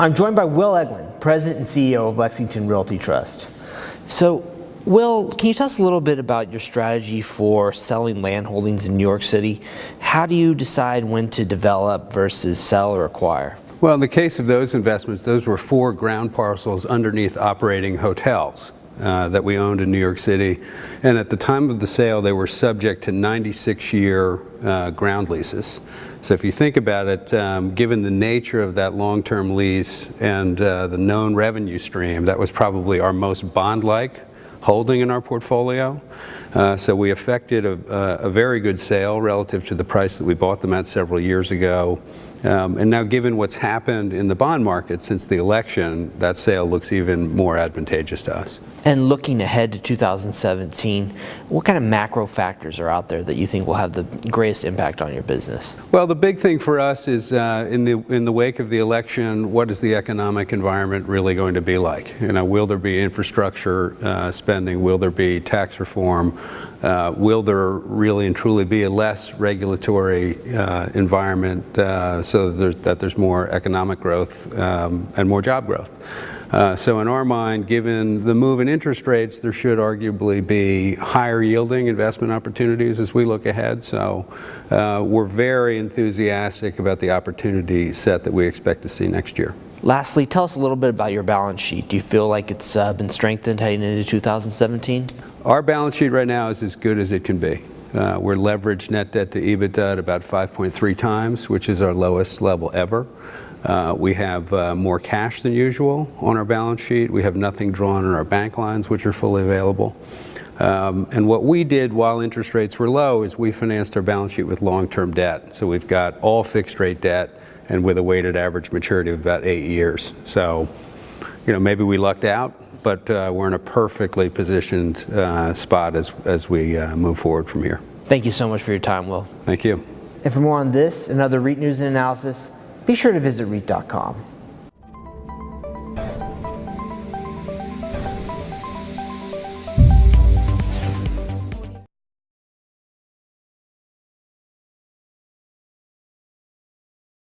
I'm joined by Will Eglin, President and CEO of Lexington Realty Trust. So, Will, can you tell us a little bit about your strategy for selling land holdings in New York City? How do you decide when to develop versus sell or acquire? Well, in the case of those investments, those were 4 ground parcels underneath operating hotels that we owned in New York City. And at the time of the sale, they were subject to 96-year ground leases. So if you think about it, given the nature of that long-term lease and the known revenue stream, that was probably our most bond-like holding in our portfolio. So we effected a very good sale relative to the price that we bought them at several years ago. And now, given what's happened in the bond market since the election, that sale looks even more advantageous to us. And looking ahead to 2017, what kind of macro factors are out there that you think will have the greatest impact on your business? Well, the big thing for us is in the wake of the election, what is the economic environment really going to be like? You know, will there be infrastructure spending? Will there be tax reform? Will there really and truly be a less regulatory environment so that there's more economic growth and more job growth? So in our mind, given the move in interest rates, there should arguably be higher yielding investment opportunities as we look ahead. So we're very enthusiastic about the opportunity set that we expect to see next year. Lastly, tell us a little bit about your balance sheet. Do you feel like it's been strengthened heading into 2017? Our balance sheet right now is as good as it can be. We're leveraged net debt to EBITDA at about 5.3 times, which is our lowest level ever. We have more cash than usual on our balance sheet. We have nothing drawn on our bank lines, which are fully available. And what we did while interest rates were low is we financed our balance sheet with long-term debt. So we've got all fixed-rate debt and with a weighted average maturity of about 8 years. So, you know, maybe we lucked out, but we're in a perfectly positioned spot as we move forward from here. Thank you so much for your time, Will. Thank you. And for more on this and other REIT news and analysis, be sure to visit REIT.com.